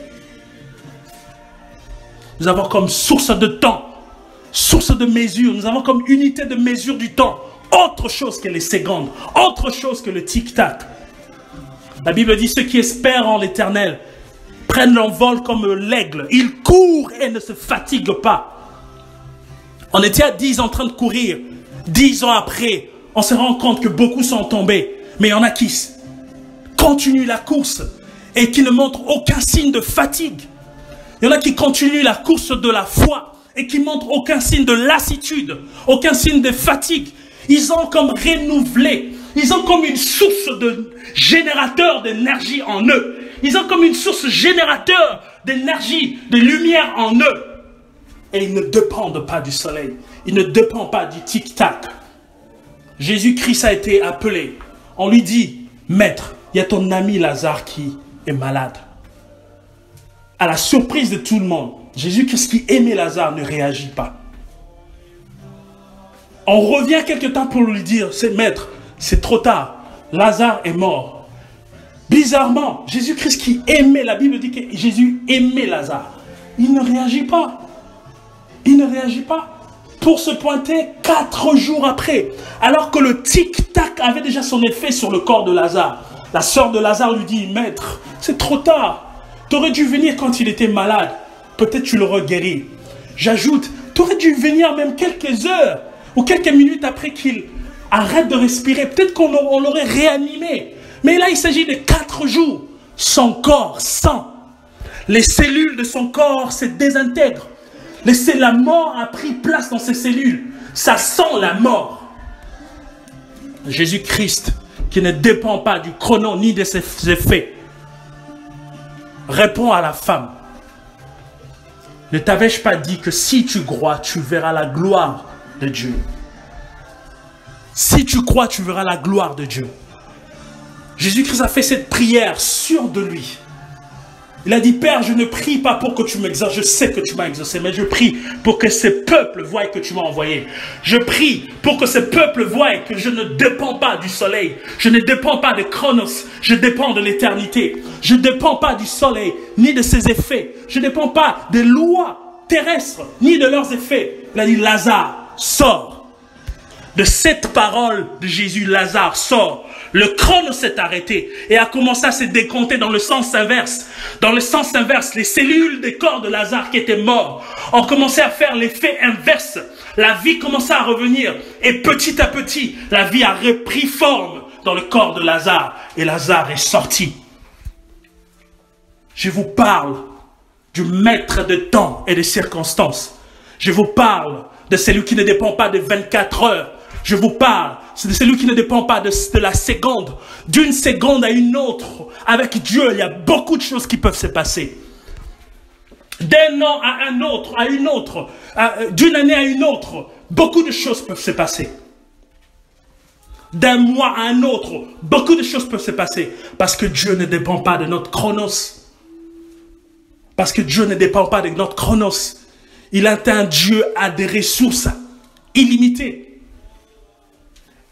A: Nous avons comme source de temps, source de mesure. Nous avons comme unité de mesure du temps autre chose que les secondes, autre chose que le tic-tac. La Bible dit, ceux qui espèrent en l'Éternel prennent l'envol comme l'aigle. Ils courent et ne se fatiguent pas. On était à 10 en train de courir. 10 ans après, on se rend compte que beaucoup sont tombés. Mais il y en a qui continuent la course et qui ne montrent aucun signe de fatigue. Il y en a qui continuent la course de la foi et qui montrent aucun signe de lassitude, aucun signe de fatigue. Ils ont comme renouvelé, ils ont comme une source de générateur d'énergie en eux. Ils ont comme une source générateur d'énergie, de lumière en eux. Et ils ne dépendent pas du soleil, ils ne dépendent pas du tic-tac. Jésus-Christ a été appelé. On lui dit, Maître, il y a ton ami Lazare qui est malade. À la surprise de tout le monde, Jésus-Christ qui aimait Lazare ne réagit pas. On revient quelque temps pour lui dire, Maître, c'est trop tard, Lazare est mort. Bizarrement, Jésus-Christ qui aimait, la Bible dit que Jésus aimait Lazare. Il ne réagit pas. Il ne réagit pas. Pour se pointer 4 jours après, alors que le tic-tac avait déjà son effet sur le corps de Lazare. La sœur de Lazare lui dit, Maître, c'est trop tard. Tu aurais dû venir quand il était malade. Peut-être tu l'aurais guéri. J'ajoute, tu aurais dû venir même quelques heures ou quelques minutes après qu'il arrête de respirer. Peut-être qu'on l'aurait réanimé. Mais là, il s'agit de 4 jours. Son corps sent. Les cellules de son corps se désintègrent. La mort a pris place dans ses cellules. Ça sent la mort. Jésus-Christ, qui ne dépend pas du chrono ni de ses effets, répond à la femme. Ne t'avais-je pas dit que si tu crois, tu verras la gloire de Dieu? Si tu crois, tu verras la gloire de Dieu. Jésus-Christ a fait cette prière sûre de lui. Il a dit, Père, je ne prie pas pour que tu m'exauces, je sais que tu m'as exaucé, mais je prie pour que ce peuple voie que tu m'as envoyé. Je prie pour que ce peuple voie que je ne dépends pas du soleil, je ne dépends pas de Chronos, je dépends de l'éternité. Je ne dépends pas du soleil, ni de ses effets. Je ne dépends pas des lois terrestres, ni de leurs effets. Il a dit, Lazare, sors. De cette parole de Jésus, Lazare sort. Le chrono s'est arrêté et a commencé à se décompter dans le sens inverse. Dans le sens inverse, les cellules des corps de Lazare qui étaient morts ont commencé à faire l'effet inverse. La vie commençait à revenir et petit à petit, la vie a repris forme dans le corps de Lazare et Lazare est sorti. Je vous parle du maître de temps et de circonstances. Je vous parle de celui qui ne dépend pas de 24 heures. Je vous parle, c'est de celui qui ne dépend pas de la seconde. D'une seconde à une autre. Avec Dieu, il y a beaucoup de choses qui peuvent se passer. D'un an à un autre, à une autre, d'une année à une autre, beaucoup de choses peuvent se passer. D'un mois à un autre, beaucoup de choses peuvent se passer. Parce que Dieu ne dépend pas de notre chronos. Parce que Dieu ne dépend pas de notre chronos. Il est un Dieu à des ressources illimitées.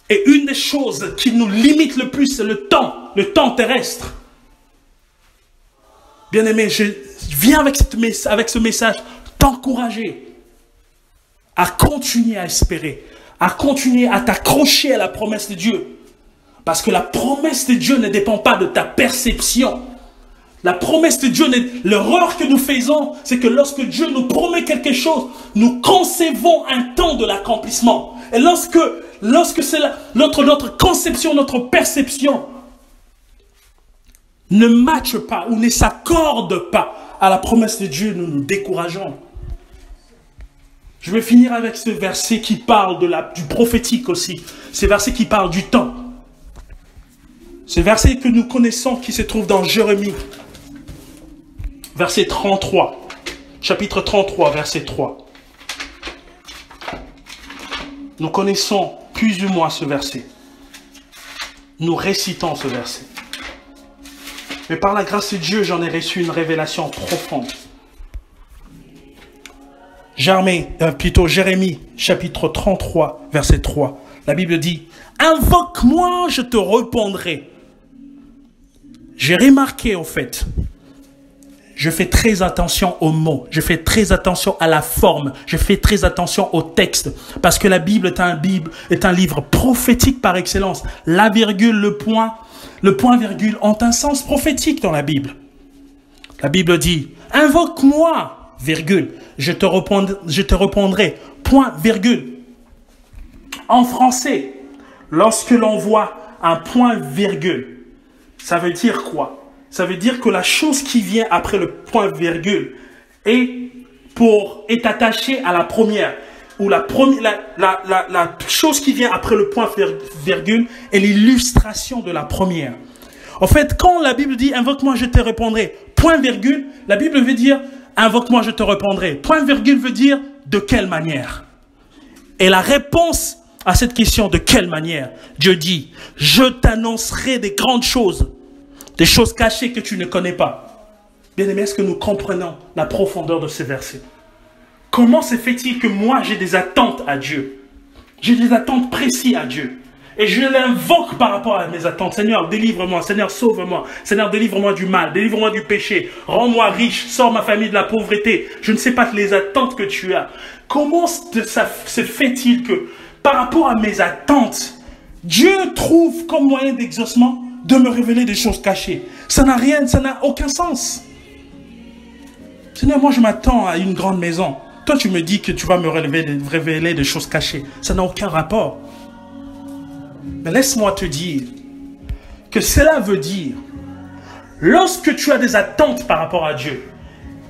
A: Et une des choses qui nous limite le plus, c'est le temps terrestre. Bien-aimé, je viens avec ce message t'encourager à continuer à espérer, à continuer à t'accrocher à la promesse de Dieu. Parce que la promesse de Dieu ne dépend pas de ta perception. La promesse de Dieu, l'erreur que nous faisons, c'est que lorsque Dieu nous promet quelque chose, nous concevons un temps de l'accomplissement. Et lorsque c'est notre conception, notre perception ne matche pas ou ne s'accorde pas à la promesse de Dieu, nous nous décourageons. Je vais finir avec ce verset qui parle du prophétique aussi. Ce verset qui parle du temps. Ce verset que nous connaissons qui se trouve dans Jérémie. Verset 33. Chapitre 33, verset 3. Nous connaissons plus ou moins ce verset. nous récitons ce verset. Mais par la grâce de Dieu, j'en ai reçu une révélation profonde. Jérémie, chapitre 33, verset 3. La Bible dit, « Invoque-moi, je te répondrai. » J'ai remarqué, au fait, je fais très attention aux mots, je fais très attention à la forme, je fais très attention au texte, parce que la Bible est un livre prophétique par excellence. La virgule, le point virgule ont un sens prophétique dans la Bible. La Bible dit, invoque-moi, virgule, je te répondrai, point virgule. En français, lorsque l'on voit un point virgule, ça veut dire quoi? Ça veut dire que la chose qui vient après le point virgule est attachée à la première. Ou la chose qui vient après le point virgule est l'illustration de la première. En fait, quand la Bible dit « Invoque-moi, je te répondrai », point virgule, la Bible veut dire « Invoque-moi, je te répondrai ». Point virgule veut dire « De quelle manière ?» Et la réponse à cette question « De quelle manière ?» Dieu dit « Je t'annoncerai des grandes choses, des choses cachées que tu ne connais pas. » Bien-aimés, est-ce que nous comprenons la profondeur de ces versets? Comment se fait-il que moi, j'ai des attentes à Dieu? J'ai des attentes précises à Dieu. Et je l'invoque par rapport à mes attentes. Seigneur, délivre-moi. Seigneur, sauve-moi. Seigneur, délivre-moi du mal. Délivre-moi du péché. Rends-moi riche. Sors ma famille de la pauvreté. Je ne sais pas les attentes que tu as. Comment ça se fait-il que, par rapport à mes attentes, Dieu trouve comme moyen d'exaucement de me révéler des choses cachées? Ça n'a aucun sens. Seigneur, moi je m'attends à une grande maison. Toi tu me dis que tu vas me révéler des choses cachées. Ça n'a aucun rapport. Mais laisse-moi te dire que cela veut dire, lorsque tu as des attentes par rapport à Dieu,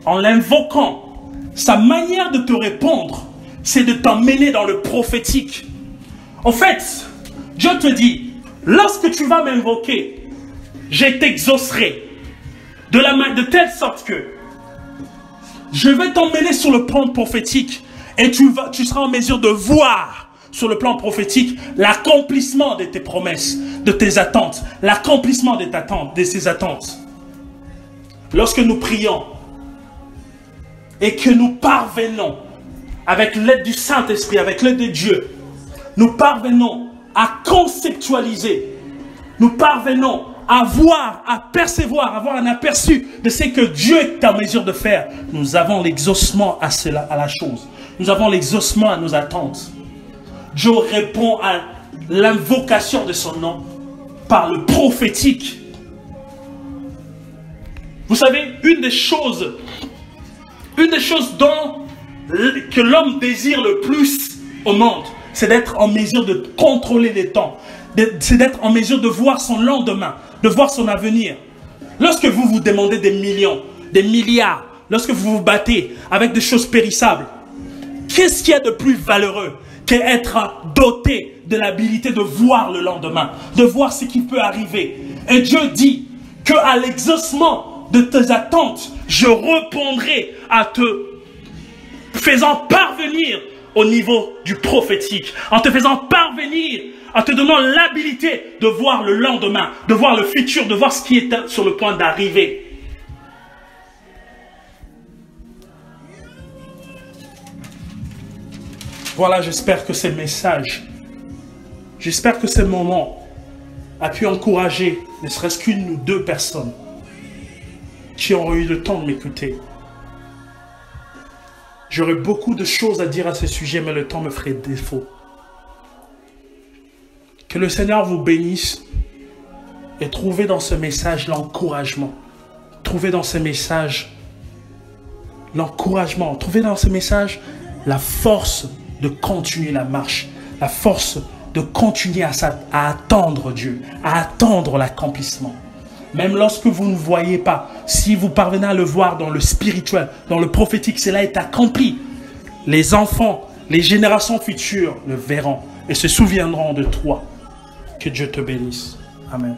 A: en l'invoquant, sa manière de te répondre, c'est de t'emmener dans le prophétique. En fait, Dieu te dit, lorsque tu vas m'invoquer, je t'exaucerai de telle sorte que je vais t'emmener sur le plan prophétique et tu seras en mesure de voir sur le plan prophétique l'accomplissement de tes promesses, de tes attentes, l'accomplissement de ces attentes. Lorsque nous prions et que nous parvenons, avec l'aide du Saint-Esprit, avec l'aide de Dieu, nous parvenons à conceptualiser, nous parvenons à voir, à percevoir, à avoir un aperçu de ce que Dieu est en mesure de faire. Nous avons l'exaucement à la chose. Nous avons l'exaucement à nos attentes. Dieu répond à l'invocation de son nom par le prophétique. Vous savez, une des choses que l'homme désire le plus au monde, c'est d'être en mesure de contrôler les temps. C'est d'être en mesure de voir son lendemain, de voir son avenir. Lorsque vous vous demandez des millions, des milliards, lorsque vous vous battez avec des choses périssables, qu'est-ce qu'il y a de plus valeureux qu'être doté de l'habilité de voir le lendemain, de voir ce qui peut arriver? Et Dieu dit qu'à l'exaucement de tes attentes, je répondrai à te faisant parvenir au niveau du prophétique, en te faisant parvenir, en te donnant l'habilité de voir le lendemain, de voir le futur, de voir ce qui est sur le point d'arriver. Voilà, j'espère que ces messages, j'espère que ce moment a pu encourager ne serait-ce qu'une ou deux personnes qui auront eu le temps de m'écouter. J'aurais beaucoup de choses à dire à ce sujet, mais le temps me ferait défaut. Que le Seigneur vous bénisse et trouvez dans ce message l'encouragement. Trouvez dans ce message l'encouragement. Trouvez dans ce message la force de continuer la marche. La force de continuer à attendre Dieu, à attendre l'accomplissement. Même lorsque vous ne voyez pas, si vous parvenez à le voir dans le spirituel, dans le prophétique, cela est accompli. Les enfants, les générations futures le verront et se souviendront de toi. Que Dieu te bénisse. Amen.